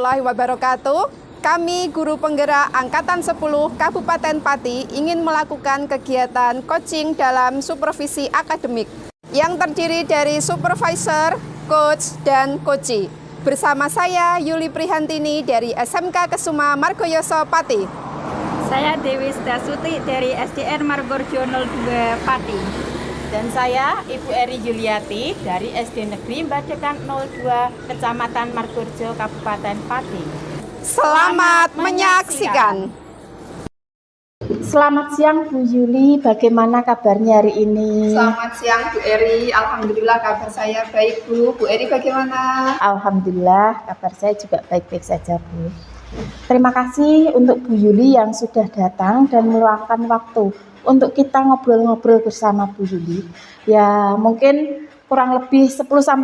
Warahmatullahi wabarakatuh. Kami guru penggerak Angkatan 10 Kabupaten Pati ingin melakukan kegiatan coaching dalam supervisi akademik yang terdiri dari supervisor, coach, dan coachee. Bersama saya Yuli Prihantini dari SMK Kesuma Margoyoso Pati. Saya Dewi Stasuti dari SDN Margorejo 02 Pati. Dan saya Ibu Eri Yuliati dari SD Negeri Badekan 02 Kecamatan Margorejo Kabupaten Pati. Selamat menyaksikan. Selamat siang Bu Yuli, bagaimana kabarnya hari ini? Selamat siang Bu Eri, alhamdulillah kabar saya baik Bu. Bu Eri bagaimana? Alhamdulillah kabar saya juga baik-baik saja Bu. Terima kasih untuk Bu Yuli yang sudah datang dan meluangkan waktu untuk kita ngobrol-ngobrol bersama Bu Yuli. Ya mungkin kurang lebih 10-15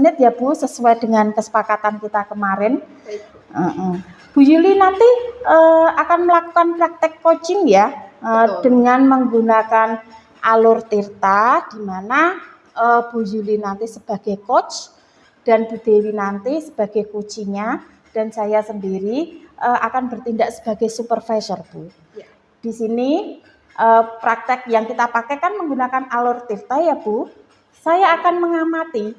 menit ya Bu, sesuai dengan kesepakatan kita kemarin. Bu Yuli nanti akan melakukan praktek coaching ya, dengan menggunakan alur Tirta, di mana Bu Yuli nanti sebagai coach dan Bu Dewi nanti sebagai coachingnya, dan saya sendiri akan bertindak sebagai supervisor Bu. Di sini praktek yang kita pakai kan menggunakan alur Tirta ya Bu. Saya akan mengamati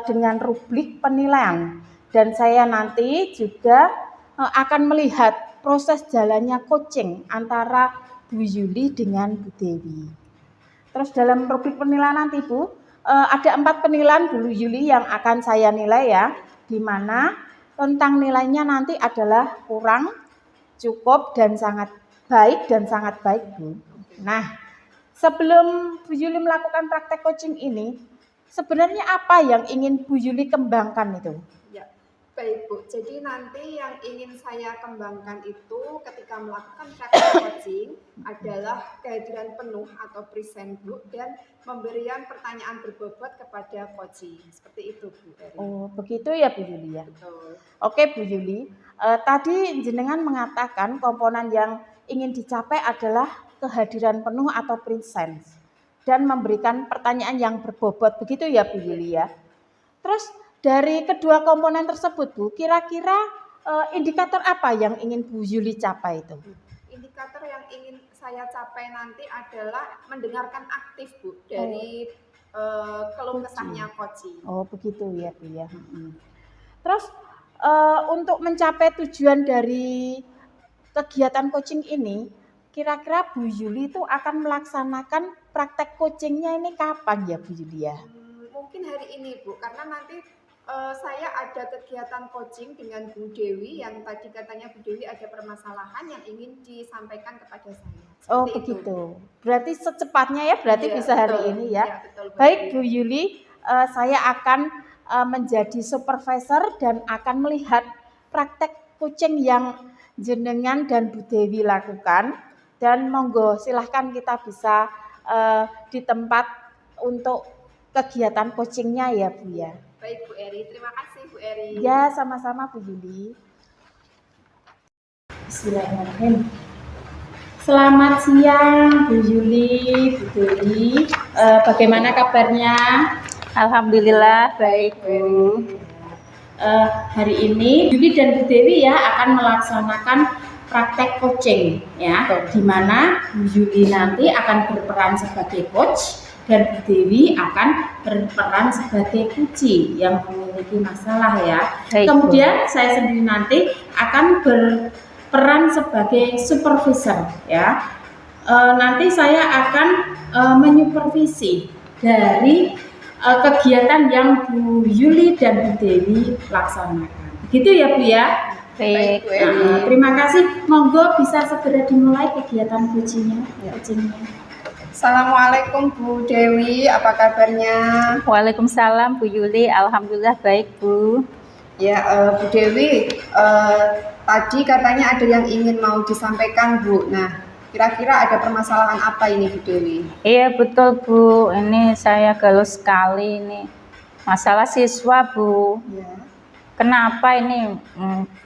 dengan rubrik penilaian, dan saya nanti juga akan melihat proses jalannya coaching antara Bu Yuli dengan Bu Dewi. Terus dalam rubrik penilaian nanti Bu, ada 4 penilaian Bu Yuli yang akan saya nilai ya, di mana tentang nilainya nanti adalah kurang, cukup, dan sangat baik dan sangat baik Bu. Nah, sebelum Bu Yuli melakukan praktek coaching ini, sebenarnya apa yang ingin Bu Yuli kembangkan itu? Ya, baik Bu. Jadi nanti yang ingin saya kembangkan itu ketika melakukan praktek coaching adalah kehadiran penuh atau present Bu, dan pemberian pertanyaan berbobot kepada coaching. Seperti itu Bu Eri. Oh, begitu ya Bu Yuli ya. Betul. Oke Bu Yuli, tadi jenengan mengatakan komponen yang ingin dicapai adalah kehadiran penuh atau present dan memberikan pertanyaan yang berbobot, begitu ya Bu Yuli ya. Terus dari kedua komponen tersebut Bu, kira-kira indikator apa yang ingin Bu Yuli capai itu? Indikator yang ingin saya capai nanti adalah mendengarkan aktif Bu dari keluh kesahnya coaching. Oh begitu ya Bu ya. Terus untuk mencapai tujuan dari kegiatan coaching ini, kira-kira Bu Yuli itu akan melaksanakan praktek coachingnya ini kapan ya Bu Yuli ya? Mungkin hari ini Bu, karena nanti saya ada kegiatan coaching dengan Bu Dewi yang tadi katanya Bu Dewi ada permasalahan yang ingin disampaikan kepada saya. Oh begitu. Berarti secepatnya ya, berarti Iya, bisa hari betul. ini ya. Iya, betul, Baik Bu Yuli, saya akan menjadi supervisor dan akan melihat praktek coaching yang jenengan dan Bu Dewi lakukan, dan monggo silahkan kita bisa di tempat untuk kegiatan coachingnya ya Bu ya. Baik Bu Eri, terima kasih Bu Eri. Ya sama-sama Bu Yuli. Bismillahirrahmanirrahim. Selamat siang Bu Yuli, Bu Dewi. Bagaimana kabarnya? Alhamdulillah baik Bu. Hari ini Yuli dan Bu Dewi ya akan melaksanakan praktek coaching ya, di mana Bu Yuli nanti akan berperan sebagai coach dan Bu Dewi akan berperan sebagai coachee yang memiliki masalah ya. Baik, Kemudian saya sendiri nanti akan berperan sebagai supervisor ya. Nanti saya akan menyupervisi dari kegiatan yang Bu Yuli dan Bu Dewi laksanakan. Begitu ya Bu ya? Baik. Terima kasih. Monggo bisa segera dimulai kegiatan coachingnya. Assalamualaikum Bu Dewi, apa kabarnya? Waalaikumsalam Bu Yuli, alhamdulillah baik Bu. Ya, Bu Dewi, tadi katanya ada yang ingin mau disampaikan Bu. Nah, kira-kira ada permasalahan apa ini Bu Dewi? Iya betul Bu, ini saya galau sekali ini masalah siswa Bu. Ya. Kenapa ini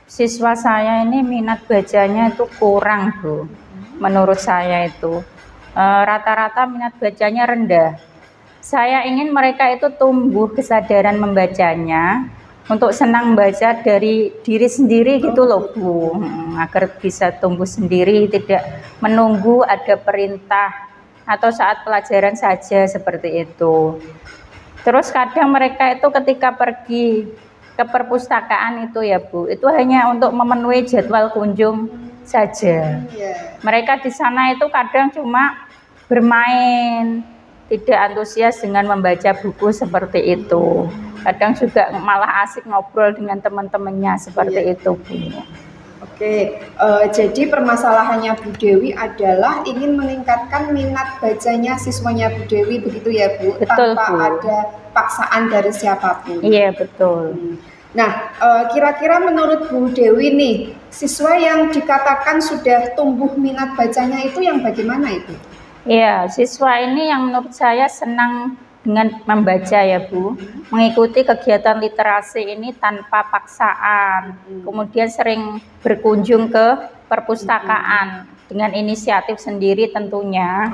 siswa saya ini minat bacanya itu kurang Bu. Menurut saya itu rata-rata minat bacanya rendah. Saya ingin mereka itu tumbuh kesadaran membacanya untuk senang membaca dari diri sendiri gitu loh Bu, agar bisa tumbuh sendiri, tidak menunggu ada perintah atau saat pelajaran saja seperti itu. Terus kadang mereka itu ketika pergi ke perpustakaan itu ya Bu, itu hanya untuk memenuhi jadwal kunjung saja. Mereka di sana itu kadang cuma bermain, tidak antusias dengan membaca buku seperti itu. Kadang juga malah asik ngobrol dengan teman-temannya seperti itu Bu. Oke, jadi permasalahannya Bu Dewi adalah ingin meningkatkan minat bacanya siswanya Bu Dewi, begitu ya Bu? Betul, Tanpa Bu. ada paksaan dari siapapun. Iya betul. Nah, kira-kira menurut Bu Dewi nih, siswa yang dikatakan sudah tumbuh minat bacanya itu yang bagaimana itu? Iya, siswa ini yang menurut saya senang dengan membaca ya Bu, mengikuti kegiatan literasi ini tanpa paksaan, kemudian sering berkunjung ke perpustakaan dengan inisiatif sendiri tentunya,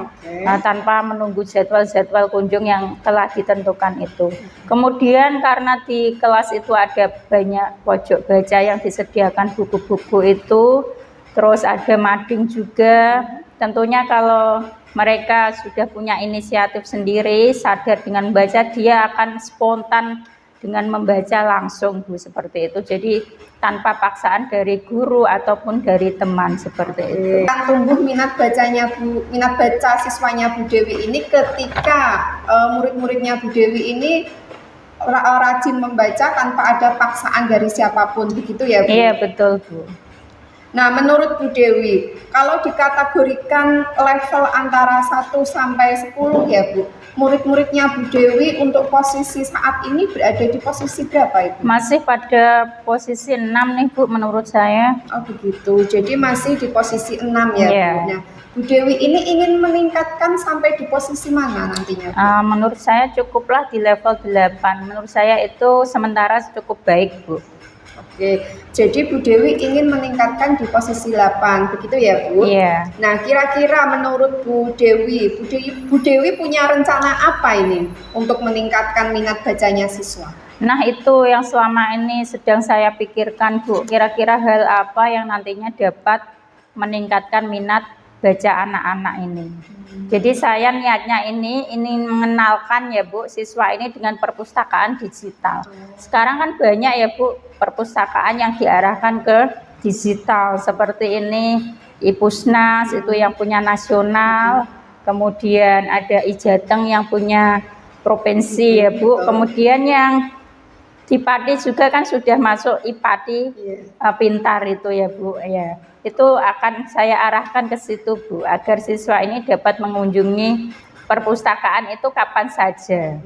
tanpa menunggu jadwal-jadwal kunjung yang telah ditentukan itu. Kemudian karena di kelas itu ada banyak pojok baca yang disediakan buku-buku itu, terus ada mading juga, tentunya kalau mereka sudah punya inisiatif sendiri, sadar dengan membaca, dia akan spontan dengan membaca langsung Bu, seperti itu. Jadi tanpa paksaan dari guru ataupun dari teman seperti itu. Yang tumbuh minat bacanya Bu, minat baca siswanya Bu Dewi ini ketika murid-muridnya Bu Dewi ini rajin membaca tanpa ada paksaan dari siapapun, begitu ya Bu? Iya betul Bu. Nah, menurut Bu Dewi, kalau dikategorikan level antara 1 sampai 10 ya Bu, murid-muridnya Bu Dewi untuk posisi saat ini berada di posisi berapa itu? Masih pada posisi 6 nih Bu menurut saya. Oh begitu, jadi masih di posisi 6 ya Iya. Bu. Nah, Bu Dewi ini ingin meningkatkan sampai di posisi mana nantinya Bu? Menurut saya cukuplah di level 8. Menurut saya itu sementara cukup baik Bu. Oke, jadi Bu Dewi ingin meningkatkan di posisi 8, begitu ya Bu? Iya. Nah, kira-kira menurut Bu Dewi punya rencana apa ini untuk meningkatkan minat bacanya siswa? Nah itu yang selama ini sedang saya pikirkan Bu, kira-kira hal apa yang nantinya dapat meningkatkan minat baca anak-anak ini. Jadi saya niatnya ini mengenalkan ya Bu, siswa ini dengan perpustakaan digital. Sekarang kan banyak ya Bu perpustakaan yang diarahkan ke digital seperti ini, Ipusnas itu yang punya nasional, kemudian ada Ijateng yang punya provinsi ya Bu, kemudian yang di Pati juga kan sudah masuk IPATI pintar itu ya Bu ya. Itu akan saya arahkan ke situ Bu, agar siswa ini dapat mengunjungi perpustakaan itu kapan saja.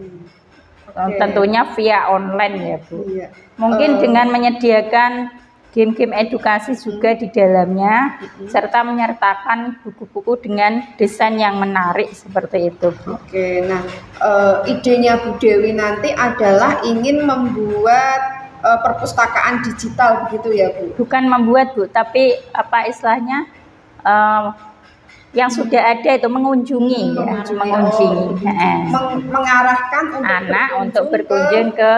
Tentunya via online ya Bu. Mungkin dengan menyediakan game-game edukasi juga di dalamnya, serta menyertakan buku-buku dengan desain yang menarik seperti itu Bu. Oke, nah idenya Bu Dewi nanti adalah ingin membuat perpustakaan digital begitu ya Bu? Bukan membuat Bu, tapi apa istilahnya yang sudah ada itu mengunjungi, mengarahkan anak untuk berkunjung ke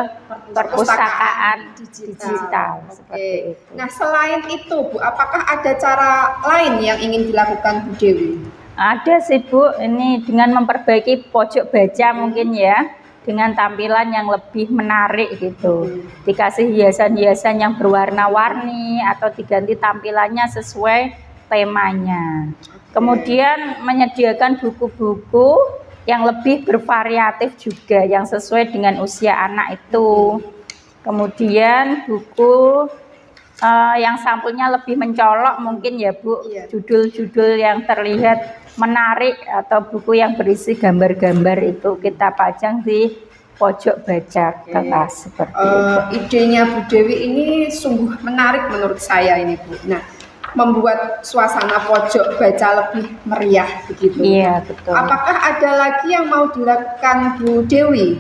perpustakaan digital seperti itu. Nah selain itu Bu, apakah ada cara lain yang ingin dilakukan Bu Dewi? Ada sih Bu, ini dengan memperbaiki pojok baca mungkin ya, dengan tampilan yang lebih menarik gitu, dikasih hiasan-hiasan yang berwarna-warni atau diganti tampilannya sesuai temanya. Kemudian menyediakan buku-buku yang lebih bervariatif juga, yang sesuai dengan usia anak itu. Kemudian buku yang sampulnya lebih mencolok mungkin ya Bu, judul-judul yang terlihat menarik atau buku yang berisi gambar-gambar itu kita pajang di pojok baca kelas seperti itu. Idenya Bu Dewi ini sungguh menarik menurut saya ini Bu. Nah, membuat suasana pojok baca lebih meriah begitu. Iya betul. Apakah ada lagi yang mau dilakukan Bu Dewi?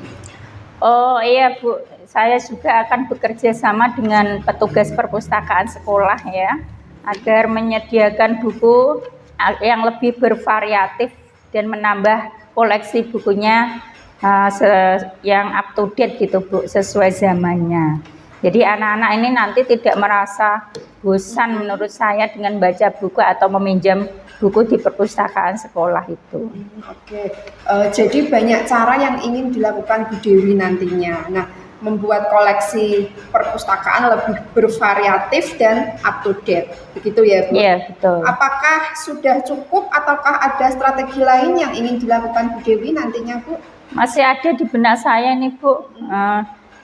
Oh iya Bu, saya juga akan bekerja sama dengan petugas perpustakaan sekolah ya, agar menyediakan buku yang lebih bervariatif dan menambah koleksi bukunya yang up to date gitu Bu, sesuai zamannya. Jadi anak-anak ini nanti tidak merasa bosan menurut saya dengan baca buku atau meminjam buku di perpustakaan sekolah itu. Oke, jadi banyak cara yang ingin dilakukan Bu Dewi nantinya. Nah, membuat koleksi perpustakaan lebih bervariatif dan up to date, begitu ya Bu? Iya betul. Apakah sudah cukup ataukah ada strategi lain yang ingin dilakukan Bu Dewi nantinya Bu? Masih ada di benak saya nih Bu.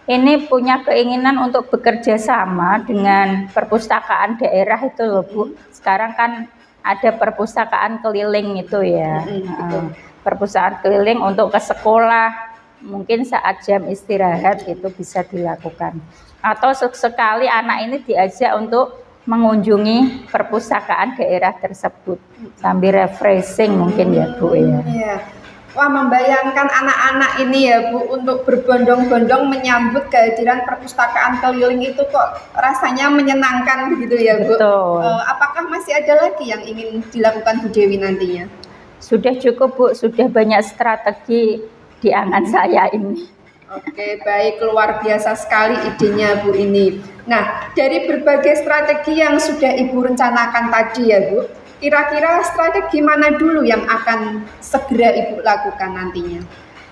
Ini punya keinginan untuk bekerja sama dengan perpustakaan daerah itu loh Bu. Sekarang kan ada perpustakaan keliling itu ya. Perpustakaan keliling untuk ke sekolah. Mungkin saat jam istirahat itu bisa dilakukan. Atau sekali anak ini diajak untuk mengunjungi perpustakaan daerah tersebut sambil refreshing mungkin ya Bu ya. Iya. Wah, membayangkan anak-anak ini ya Bu untuk berbondong-bondong menyambut kehadiran perpustakaan keliling itu kok rasanya menyenangkan begitu ya Bu. Betul. Apakah masih ada lagi yang ingin dilakukan Bu Dewi nantinya? Sudah cukup Bu, sudah banyak strategi di angan saya ini. Oke, baik, luar biasa sekali idenya Bu ini. Nah, dari berbagai strategi yang sudah Ibu rencanakan tadi ya Bu, kira-kira strategi mana dulu yang akan segera Ibu lakukan nantinya?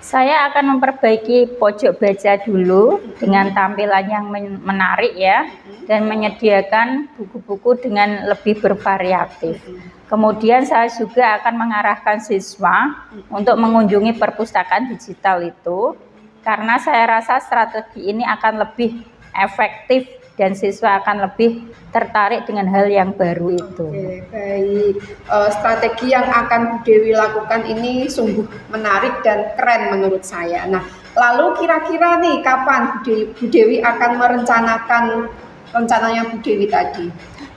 Saya akan memperbaiki pojok baca dulu dengan tampilan yang menarik ya, dan menyediakan buku-buku dengan lebih bervariatif. Kemudian saya juga akan mengarahkan siswa untuk mengunjungi perpustakaan digital itu, karena saya rasa strategi ini akan lebih efektif dan siswa akan lebih tertarik dengan hal yang baru itu. Oke, baik. Strategi yang akan Bu Dewi lakukan ini sungguh menarik dan keren menurut saya. Nah, lalu kira-kira nih kapan Bu Dewi akan merencanakan rencananya Bu Dewi tadi?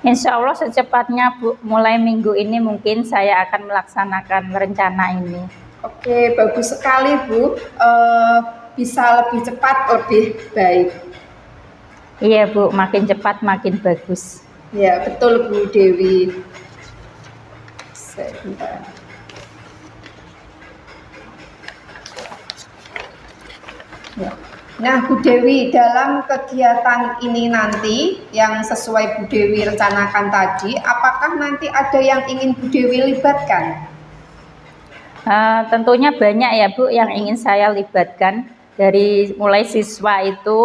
Insya Allah secepatnya Bu, mulai minggu ini mungkin saya akan melaksanakan rencana ini. Oke, bagus sekali Bu. Bisa lebih cepat, lebih baik. Iya Bu, makin cepat makin bagus. Ya, betul Bu Dewi. Sebentar. Ya. Nah Bu Dewi, dalam kegiatan ini nanti yang sesuai Bu Dewi rencanakan tadi, apakah nanti ada yang ingin Bu Dewi libatkan? Tentunya banyak ya Bu yang ingin saya libatkan, dari mulai siswa itu,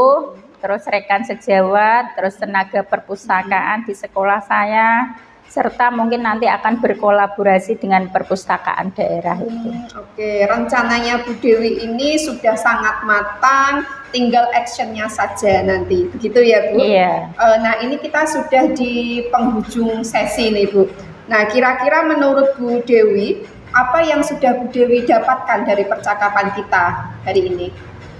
terus rekan sejawat, terus tenaga perpustakaan di sekolah saya, serta mungkin nanti akan berkolaborasi dengan perpustakaan daerah itu. Oke, rencananya Bu Dewi ini sudah sangat matang, tinggal actionnya saja nanti, begitu ya Bu? Iya. Nah ini kita sudah di penghujung sesi nih Bu. Nah kira-kira menurut Bu Dewi, apa yang sudah Bu Dewi dapatkan dari percakapan kita hari ini?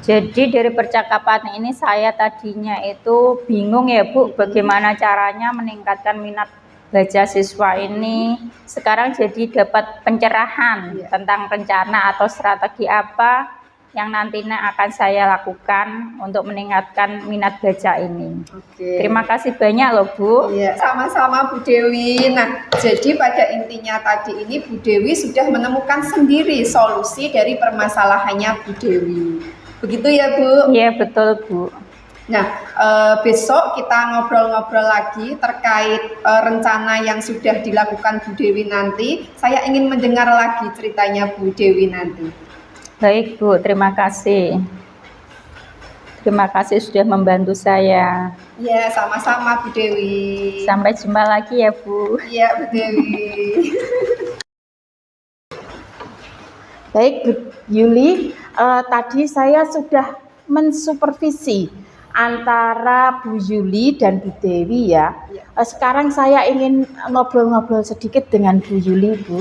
Jadi dari percakapan ini saya tadinya itu bingung ya Bu, bagaimana caranya meningkatkan minat baca siswa ini. Sekarang jadi dapat pencerahan tentang rencana atau strategi apa yang nantinya akan saya lakukan untuk meningkatkan minat baca ini. Oke. Terima kasih banyak loh Bu. Iya, sama-sama Bu Dewi. Nah, jadi pada intinya tadi ini Bu Dewi sudah menemukan sendiri solusi dari permasalahannya Bu Dewi. Begitu ya Bu? Iya betul Bu. Nah, besok kita ngobrol-ngobrol lagi terkait rencana yang sudah dilakukan Bu Dewi nanti. Saya ingin mendengar lagi ceritanya Bu Dewi nanti. Baik Bu, terima kasih. Terima kasih sudah membantu saya. Ya, sama-sama Bu Dewi. Sampai jumpa lagi ya Bu. Iya Bu Dewi. Baik Bu Yuli, tadi saya sudah mensupervisi antara Bu Yuli dan Bu Dewi ya. Sekarang saya ingin ngobrol-ngobrol sedikit dengan Bu Yuli, Bu.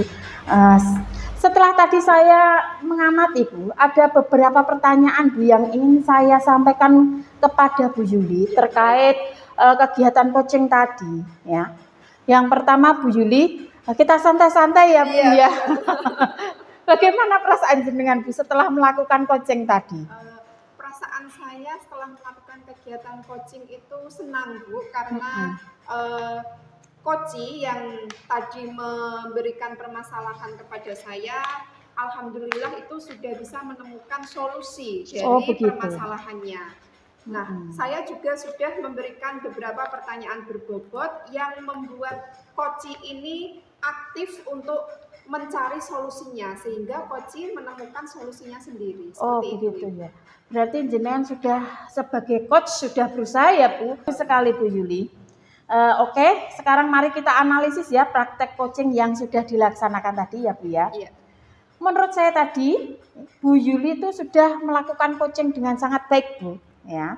Setelah tadi saya mengamati, Bu, ada beberapa pertanyaan, Bu, yang ingin saya sampaikan kepada Bu Yuli terkait kegiatan coaching tadi ya. Yang pertama, Bu Yuli, kita santai-santai ya, Bu ya. Bagaimana perasaan jenengan, Bu, setelah melakukan coaching tadi? Perasaan saya setelah melakukan kegiatan coaching itu senang, Bu, karena coach yang tadi memberikan permasalahan kepada saya, alhamdulillah itu sudah bisa menemukan solusi dari permasalahannya. Nah, saya juga sudah memberikan beberapa pertanyaan berbobot yang membuat coach ini aktif untuk mencari solusinya, sehingga coach menemukan solusinya sendiri. Begitu ya. Berarti jenengan sudah sebagai coach sudah berusaha ya, Bu. Sekali Bu Yuli. Oke, sekarang mari kita analisis ya praktek coaching yang sudah dilaksanakan tadi ya, Bu ya. Iya. Menurut saya tadi Bu Yuli itu sudah melakukan coaching dengan sangat baik, Bu. Ya,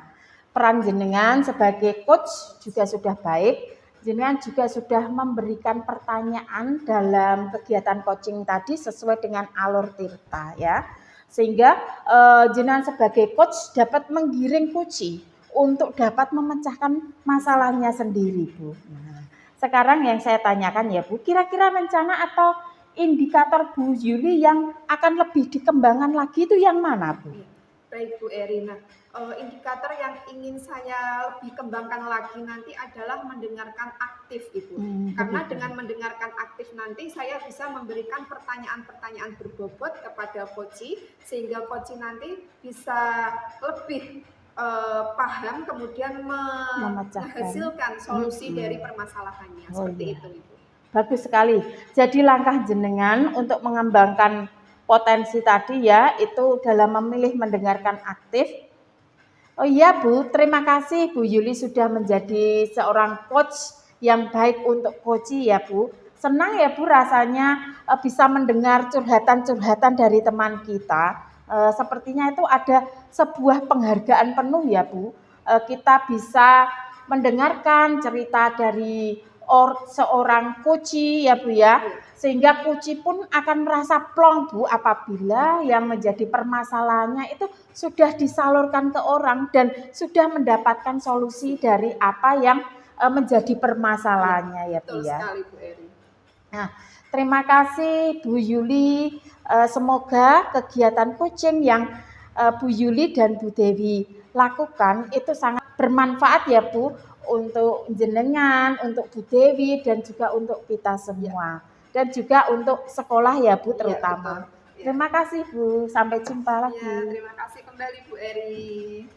peran jenengan sebagai coach juga sudah baik. Jenengan juga sudah memberikan pertanyaan dalam kegiatan coaching tadi sesuai dengan alur tirta ya, sehingga jenengan sebagai coach dapat menggiring coach untuk dapat memecahkan masalahnya sendiri, Bu. Nah, sekarang yang saya tanyakan ya, Bu, kira-kira rencana atau indikator Bu Yuli yang akan lebih dikembangkan lagi itu yang mana, Bu? Baik Bu Erina, indikator yang ingin saya lebih kembangkan lagi nanti adalah mendengarkan aktif, Ibu. Karena dengan mendengarkan aktif nanti saya bisa memberikan pertanyaan-pertanyaan berbobot kepada coach, sehingga coach nanti bisa lebih paham kemudian menghasilkan solusi dari permasalahannya. Seperti itu, Ibu. Bagus sekali. Jadi langkah jenengan untuk mengembangkan potensi tadi ya, itu dalam memilih mendengarkan aktif. Oh iya Bu, terima kasih Bu Yuli sudah menjadi seorang coach yang baik untuk coach ya Bu. Senang ya Bu rasanya bisa mendengar curhatan-curhatan dari teman kita. Sepertinya itu ada sebuah penghargaan penuh ya Bu. Kita bisa mendengarkan cerita dari seorang coach ya Bu ya, sehingga coach pun akan merasa plong Bu apabila yang menjadi permasalahannya itu sudah disalurkan ke orang dan sudah mendapatkan solusi dari apa yang menjadi permasalahannya ya Bu ya. Betul sekali Bu Eri. Nah, terima kasih Bu Yuli. Semoga kegiatan coaching yang Bu Yuli dan Bu Dewi lakukan itu sangat bermanfaat ya Bu, untuk jenengan, untuk Bu Dewi, dan juga untuk kita semua. Dan juga untuk sekolah ya Bu terutama. Ya, Terima kasih Bu, sampai jumpa lagi. Ya, terima kasih kembali Bu Eri.